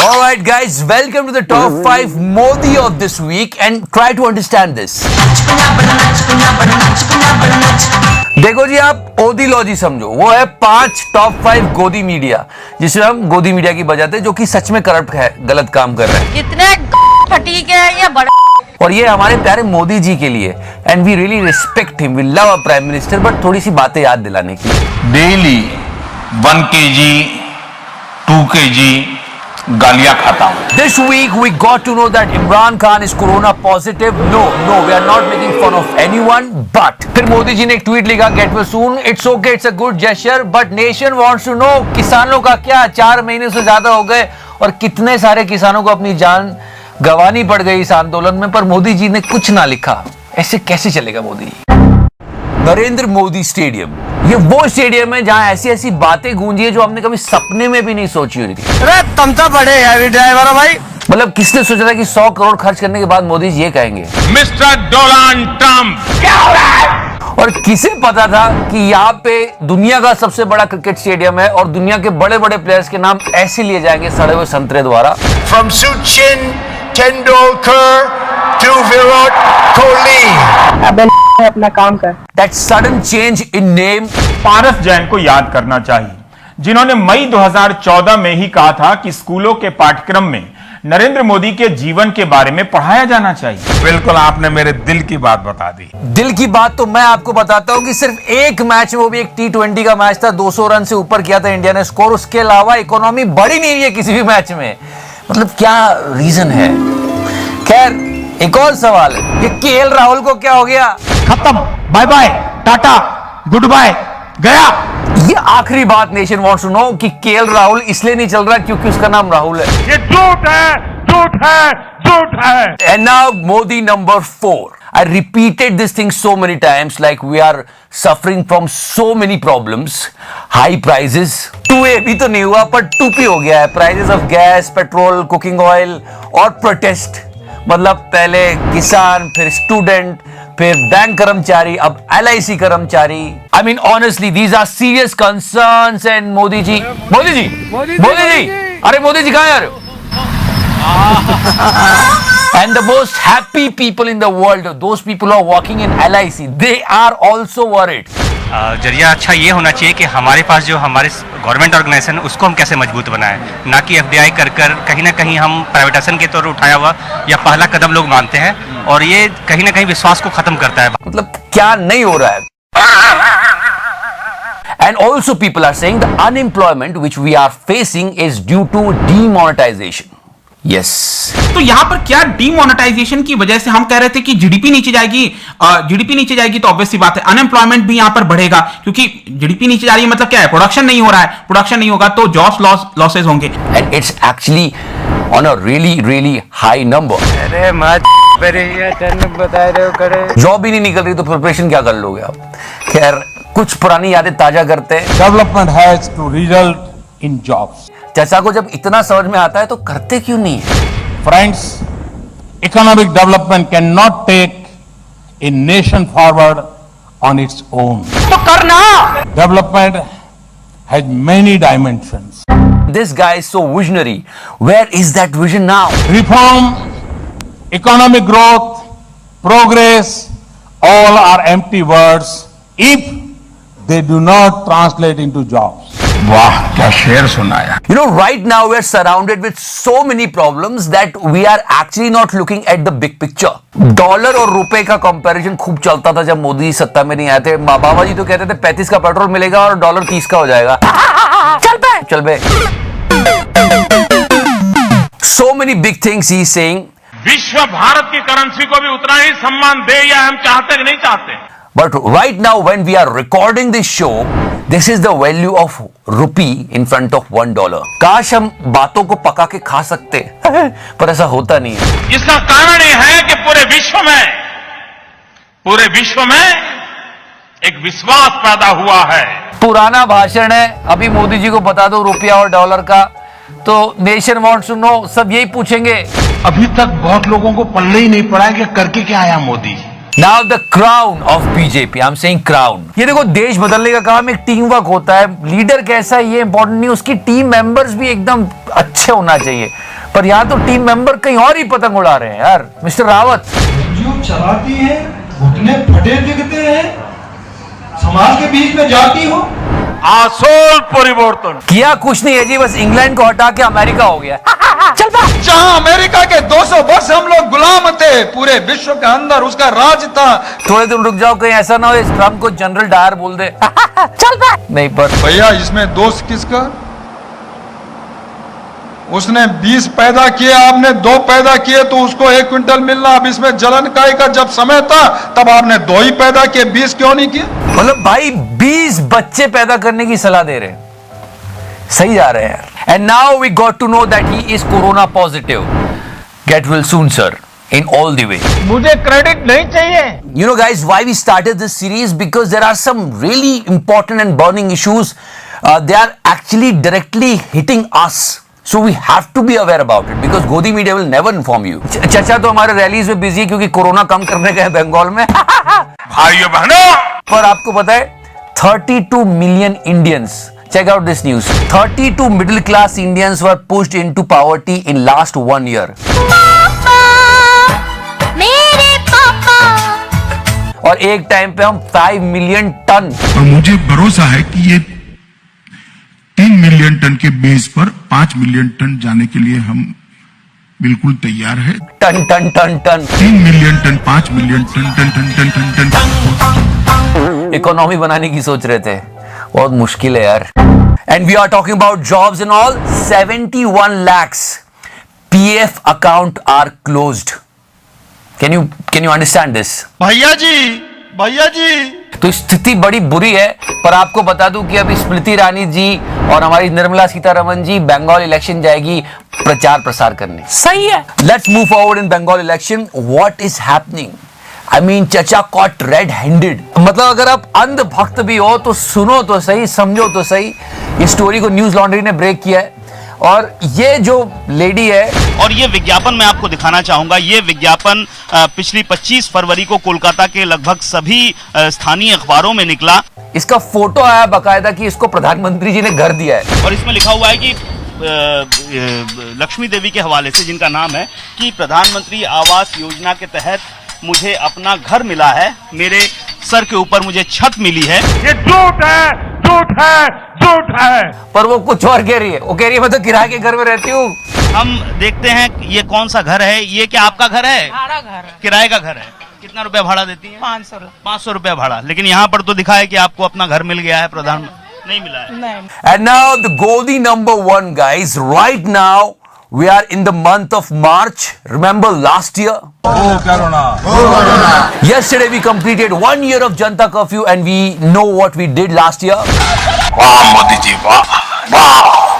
All right, guys, welcome to the top 5 Modi of this week and try to understand this. देखो जी, आप ओदीलॉजी समझो, वो है 5 top 5 गोदी मीडिया, जिसे हम गोदी मीडिया की बजाते हैं, जो कि सच में करप्ट है, गलत काम कर रहे हैं। कितने फटीक है ये बड़ा। और ये हमारे प्यारे मोदी जी के लिए, and we really respect him, we love a prime minister, but थोड़ी सी बातें याद दिलाने की। डेली 1 kg 2 kg गालियां खाता हूं। This week we got to know that Imran Khan is corona positive. No, we are not making fun of anyone. But फिर मोदी जी ने एक ट्वीट लिखा, get well soon. It's okay, it's a good gesture, but nation wants to know किसानों का क्या। 4 महीने से ज्यादा हो गए और कितने सारे किसानों को अपनी जान गंवानी पड़ गई इस आंदोलन में, पर मोदी जी ने कुछ ना लिखा। ऐसे कैसे चलेगा मोदी? नरेंद्र मोदी स्टेडियम, ये वो स्टेडियम है जहां ऐसी ऐसी बातें गूंजी है जो हमने कभी सपने में भी नहीं सोची हुई थी। अरे तुम तो बड़े हैवी ड्राइवर हो भाई। मतलब किसने सोचा था कि 100 करोड़ खर्च करने के बाद मोदी जी ये कहेंगे, मिस्टर डोनाल्ड ट्रंप क्या हो रहा है? और किसे पता था कि यहाँ पे दुनिया का सबसे बड़ा क्रिकेट स्टेडियम है और दुनिया के बड़े बड़े प्लेयर्स के नाम ऐसे लिए जाएंगे सड़े हुए संतरे द्वारा। From Sachin Tendulkar to Virat Kohli. अबे अपना काम कर। That sudden change in name, Paras Jain को याद करना चाहिए, जिन्होंने मई 2014 में ही कहा था कि स्कूलों के पाठ्यक्रम में नरेंद्र मोदी के जीवन के बारे में पढ़ाया जाना चाहिए। बिल्कुल, आपने मेरे दिल की बात बता दी। दिल की बात तो मैं आपको बताता हूं कि सिर्फ एक मैच में, वो भी एक T20 का मैच था, 200 रन से ऊपर किया था इंडिया ने स्कोर, उसके अलावा इकोनॉमी बढ़ी नहीं है किसी भी मैच में। मतलब क्या रीजन है? खैर, एक और सवाल है कि केएल राहुल को क्या हो गया? खत्म, bye bye, tata, good bye, गया। ये आखिरी बात नेशन वांट्स टू नो कि केएल राहुल इसलिए नहीं चल रहा क्योंकि उसका नाम राहुल है। ये झूठ है, झूठ है, झूठ है। And now Modi number 4. I repeated this thing so many times, like we are suffering from so many problems. High prices. 2A भी तो नहीं हुआ, पर 2P हो गया है। Prices of gas, petrol, cooking oil और protest. मतलब पहले किसान, फिर स्टूडेंट, फिर बैंक कर्मचारी, अब LIC कर्मचारी। I mean honestly, these are serious concerns and Modi ji, अरे मोदी जी कहाँ यार? And the most happy people in the world, those people who are working in LIC, they are also worried. जरिया अच्छा ये होना चाहिए कि हमारे पास जो हमारे गवर्नमेंट ऑर्गेनाइजेशन है उसको हम कैसे मजबूत बनाएं, ना कि FDI कर कहीं ना कहीं हम प्राइवेटाइजेशन के तौर पर उठाया हुआ या पहला कदम लोग मानते हैं, और ये कहीं ना कहीं विश्वास को खत्म करता है। मतलब क्या नहीं हो रहा है? And also people are saying the unemployment which we are facing is due to demonetization. Yes. तो यहाँ पर क्या डीमोनेटाइजेशन की वजह से हम कह रहे थे कि जीडीपी नीचे जाएगी, तो ऑब्वियस सी बात है अनएम्प्लॉयमेंट भी यहाँ पर बढ़ेगा, क्योंकि जीडीपी नीचे जा रही है मतलब क्या है? प्रोडक्शन नहीं हो रहा है, प्रोडक्शन नहीं होगा तो जॉब्स लॉसेस होंगे। And it's actually on a really high number. अरे मत बता रहे हो करे। जॉब ही नहीं निकल रही तो प्रिपरेशन क्या कर लोगे आप? खैर, कुछ पुरानी यादें ताजा करते हैं। Development has to result in jobs. चचा को जब इतना समझ में आता है तो करते क्यों नहीं है? Friends, economic development cannot take a nation forward on its own. तो करना। Development has many dimensions. This guy is so visionary. Where is that vision now? Reform, economic growth, progress, all are empty words if they do not translate into jobs. वाह, क्या शेर सुनाया। You know, right now we are surrounded with so many problems that we are actually not looking at the big picture. Dollar और रुपए का comparison खूब चलता था जब मोदी सत्ता में नहीं आए थे। बाबा जी तो कहते थे 35 का पेट्रोल मिलेगा और डॉलर 30 का हो जाएगा। चल बे। So many big things he is saying. विश्व भारत की करेंसी को भी उतना ही सम्मान दे, या हम चाहते कि नहीं चाहते? But right now when we are recording this show, this is the value of rupee in front of $1. काश हम बातों को पका के खा सकते पर ऐसा होता नहीं है। इसका कारण यह है कि पूरे विश्व में एक विश्वास पैदा हुआ है। पुराना भाषण है, अभी मोदी जी को बता दो रुपया और डॉलर का, तो नेशन वांट्स टू नो, सब यही पूछेंगे। अभी तक बहुत लोगों को पल्ले ही नहीं पड़ा है कि करके क्या आया Modi. Now the crown of BJP, I'm saying crown. ये देखो, देश बदलने का काम एक टीम वर्क होता है। लीडर कैसा है ये इंपॉर्टेंट नहीं, उसकी टीम मेंबर्स भी एकदम अच्छे होना चाहिए। पर यहाँ तो टीम मेंबर कहीं और ही पतंग उड़ा रहे हैं यार। मिस्टर रावत, जो चलाती है घुटने फटे दिखते हैं, समाज के बीच में जाती हो। आसोल परिवर्तन किया कुछ नहीं है जी, बस इंग्लैंड को हटा के अमेरिका हो गया। चल बा। जहां अमेरिका के 200 वर्ष हम लोग गुलाम थे, पूरे विश्व के अंदर उसका राज था। थोड़े दिन रुक जाओ, कहीं ऐसा ना हो इस ट्रम्प को जनरल डायर बोल दे। चल बा। नहीं पर भैया इसमें दोष किसका? उसने 20 पैदा किए, आपने 2 पैदा किए तो उसको 1 क्विंटल मिलना। अब इसमें जलन काय का जब समय था तब आपने 2 ही पैदा किए, 20 क्यों नहीं किए? मतलब भाई 20 बच्चे पैदा करने की सलाह दे रहे हैं, सही जा रहे हैं यार। And now we got to know that he is corona positive. Get well soon sir in all the way. मुझे क्रेडिट नहीं चाहिए। You know guys, why we started this series? Because there are some really important and burning issues. They are actually directly hitting us. So we have to be aware about it because Godi media will never inform you. चाचा तो हमारे rallies में busy है क्योंकि corona कम करने गए बंगाल में। भाइयों बहनों, पर आपको पता है 32 million Indians, check out this news, 32 middle class Indians were pushed into poverty in last 1 year. मेरे पापा। और एक टाइम पे हम 5 मिलियन टन, और मुझे भरोसा है कि ये 3 मिलियन टन के बेस पर 5 मिलियन टन जाने के लिए हम बिल्कुल तैयार है। Ton ton ton ton 3 million ton, 5 million ton ton ton ton ton ton economy बनाने की सोच रहे थे, बहुत मुश्किल है यार। And we are talking about jobs and all. 71 lakhs PF account are closed. Can you understand this? भैया जी तो स्थिति बड़ी बुरी है। पर आपको बता दूं कि अभी स्मृति ईरानी जी और हमारी निर्मला सीतारमण जी बंगाल इलेक्शन जाएगी प्रचार प्रसार करने। सही है। Let's move forward in Bengal election. What is happening? I mean चचा कॉट रेड हैंडेड। मतलब अगर आप अंध भक्त भी हो तो सुनो तो सही, समझो तो सही। इस स्टोरी को न्यूज लॉन्ड्री ने ब्रेक किया है और ये जो लेडी है, और ये विज्ञापन मैं आपको दिखाना चाहूंगा। ये विज्ञापन पिछली 25 फरवरी को कोलकाता के लगभग सभी स्थानीय अखबारों में निकला। इसका फोटो आया बाकायदा कि इसको प्रधानमंत्री जी ने घर दिया है और इसमें लिखा हुआ है कि लक्ष्मी देवी के हवाले से, जिनका नाम है कि प्रधानमंत्री आवास योजना के तहत मुझे अपना घर मिला है, मेरे सर के ऊपर मुझे छत मिली है। ये झूठ है, झूठ है, झूठ है। पर वो कुछ और कह रही है। वो कह रही है मैं तो किराए के घर में रहती हूँ। हम देखते हैं ये कौन सा घर है। ये क्या आपका घर है? भाड़ा घर है। किराए का घर है। कितना रुपया भाड़ा देती है? 500 रुपए। 500 रुपया भाड़ा। लेकिन यहाँ पर तो दिखा है कि आपको अपना घर मिल गया है। प्रधानमंत्री नहीं मिला है। नहीं। And now the Godi number 1 guys, right now we are in the month of March. Remember last year? Yesterday we completed 1 year of Janta curfew and we know what we did last year. वाह मोदी जी, वाह वाह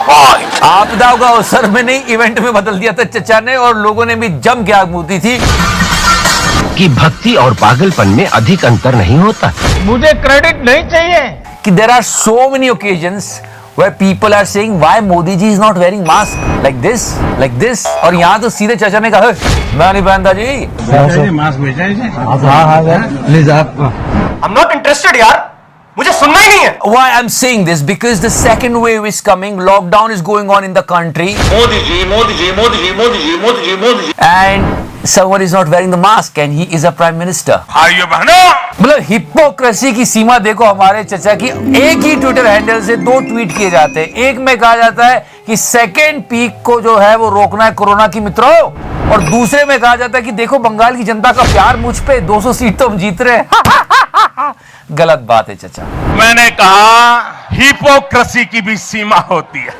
वाह। आपदाओं का अवसर में नहीं, event में बदल दिया था चचा ने और लोगों ने भी जम के आग मूती थी कि भक्ति और पागलपन में अधिक अंतर नहीं होता। मुझे क्रेडिट नहीं चाहिए। कि there are so many occasions where people are saying why Modi ji is not wearing mask like this और यहाँ तो सीधे चचा ने कहा मैं नहीं पहनता जी। मास्क भेजा है। I'm not interested यार, मुझे सुनना ही नहीं है। Why I'm saying this? Because the second wave is coming. Lockdown is going on in the country. Modi ji, Modi ji, Modi ji, Modi ji, Modi ji, Modi ji. And someone is not wearing the mask and he is a prime minister. भाइयों बहनों, मतलब hypocrisy की सीमा देखो हमारे चचा की। एक ही Twitter handle से 2 ट्वीट किए जाते हैं। एक में कहा जाता है कि सेकेंड पीक को जो है वो रोकना है कोरोना की मित्रों, और दूसरे में कहा जाता है कि देखो बंगाल की जनता का प्यार मुझ पे, 200 सीट तो हम जीत रहे हैं। गलत बात है चचा। मैंने कहा हिपोक्रेसी की भी सीमा होती है।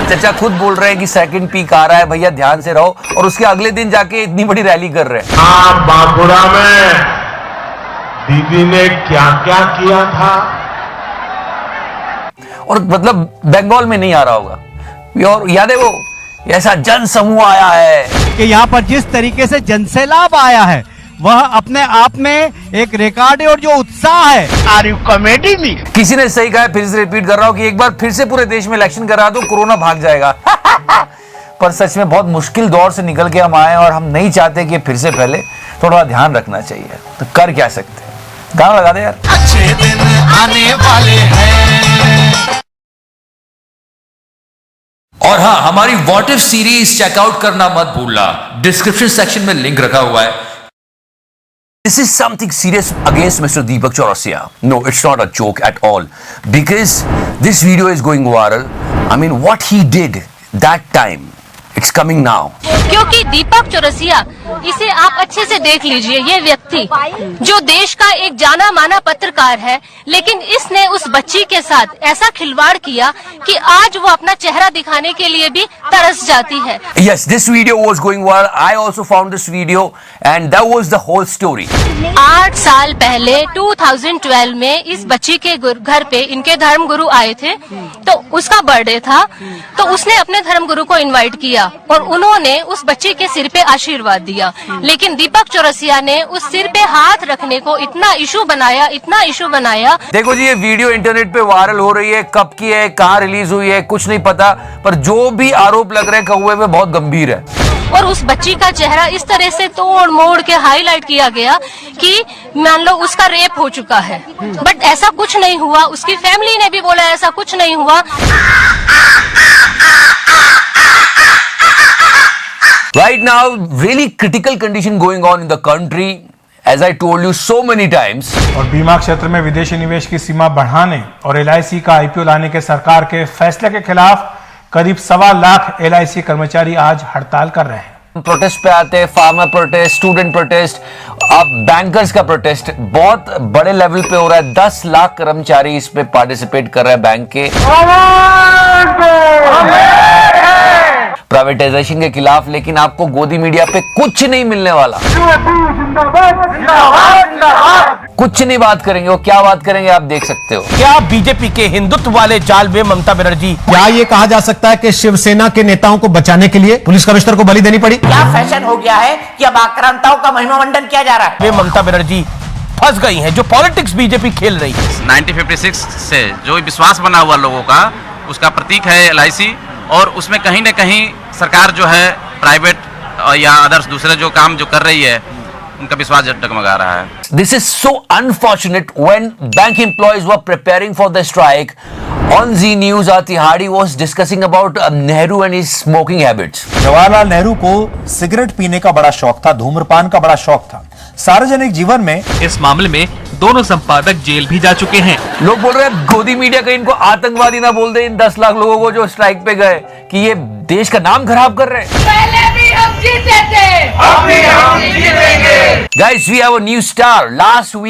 चचा खुद बोल रहे हैं कि सेकंड पीक आ रहा है भैया, ध्यान से रहो, और उसके अगले दिन जाके इतनी बड़ी रैली कर रहे हैं। आप बांकुड़ा में दीदी ने क्या क्या किया था, और मतलब बंगाल में नहीं आ रहा होगा। और याद है वो ऐसा जन समूह आया है कि यहाँ पर जिस तरीके से जनसैलाब आया है वह अपने आप में एक रिकॉर्ड है और जो उत्साह है। Are you comedy me? किसी ने सही कहा, फिर से रिपीट कर रहा हूं कि एक बार फिर से पूरे देश में इलेक्शन करा दो, कोरोना भाग जाएगा। पर सच में बहुत मुश्किल दौर से निकल के हम आए और हम नहीं चाहते कि फिर से फैले। थोड़ा ध्यान रखना चाहिए, तो कर क्या सकते हैं। गाना लगा दे यार। अच्छे दिन आने वाले हैं। और हाँ, हमारी व्हाट इफ सीरीज चेकआउट करना मत भूलना, डिस्क्रिप्शन सेक्शन में लिंक रखा हुआ है। This is something serious against Mr. Deepak Chaurasia. No, it's not a joke at all. Because this video is going viral. I mean, what he did that time, it's coming now. क्योंकि दीपक चौरसिया, इसे आप अच्छे से देख लीजिए, ये व्यक्ति जो देश का एक जाना माना पत्रकार है, लेकिन इसने उस बच्ची के साथ ऐसा खिलवाड़ किया कि आज वो अपना चेहरा दिखाने के लिए भी तरस जाती है। Yes, this video was going viral. I also found this video and that was the whole story. 8 साल पहले 2012 में इस बच्ची के घर पे इनके धर्मगुरु आए थे, तो उसका बर्थडे था, तो उसने अपने धर्मगुरु को इनवाइट किया और उन्होंने उस बच्ची के सिर पे आशीर्वाद दिया। लेकिन दीपक चौरसिया ने उस सिर पे हाथ रखने को इतना इशू बनाया। देखो जी, ये वीडियो इंटरनेट पे वायरल हो रही है, कब की है, कहाँ रिलीज हुई है, कुछ नहीं पता, पर जो भी आरोप लग रहे हैं कौवे में बहुत गंभीर है। और उस बच्ची का चेहरा इस तरह से तोड़ मोड़ के हाईलाइट किया गया कि मान लो उसका रेप हो चुका है, बट ऐसा कुछ नहीं हुआ। उसकी फैमिली ने भी बोला ऐसा कुछ नहीं हुआ। Right now, really critical condition going on in the country, as I told you so many times. और बीमा क्षेत्र में विदेशी निवेश की सीमा बढ़ाने और LIC का IPO लाने के सरकार के फैसले के खिलाफ करीब 1.25 लाख LIC कर्मचारी आज हड़ताल कर रहे हैं। प्रोटेस्ट पे आते हैं, फार्मर प्रोटेस्ट, स्टूडेंट प्रोटेस्ट, अब बैंकर्स का प्रोटेस्ट बहुत बड़े लेवल पे हो रहा है। 10 लाख कर्मचारी इस पे पार्टिसिपेट कर रहे हैं बैंक के प्राइवेटाइजेशन के खिलाफ। लेकिन आपको गोदी मीडिया पे कुछ नहीं मिलने वाला, कुछ नहीं बात करेंगे। वो क्या बात करेंगे आप देख सकते हो। क्या बीजेपी के हिंदुत्व वाले जाल में ममता बनर्जी, क्या ये कहा जा सकता है कि शिवसेना के नेताओं को बचाने के लिए पुलिस कमिश्नर को बलि देनी पड़ी? क्या फैशन हो गया है कि अब आक्रांताओं का महिमा मंडन किया जा रहा है? वे ममता बनर्जी फंस गई हैं, जो पॉलिटिक्स बीजेपी खेल रही है। 1956 से जो विश्वास बना हुआ लोगों का, उसका प्रतीक है LIC, और उसमें कहीं न कहीं सरकार जो है प्राइवेट या अदर्स दूसरे जो काम जो कर रही है, उनका विश्वास डगमगा रहा है। This is so unfortunate when bank employees were preparing for the strike. On Z News, Atihadi was discussing about Nehru and his smoking habits. Jawaharlal Nehru को सिगरेट पीने का बड़ा शौक था, धूम्रपान का बड़ा शौक था। सार्वजनिक जीवन में इस मामले में दोनों संपादक जेल भी जा चुके हैं। लोग बोल रहे हैं गोदी मीडिया कहीं इनको आतंकवादी ना बोल दे, इन 10 लाख लोगों को जो स्ट्राइक पे गए, कि ये देश का नाम खराब कर रहे हैं। पहले भी हम जीते थे, Guys, we have a new star. Last week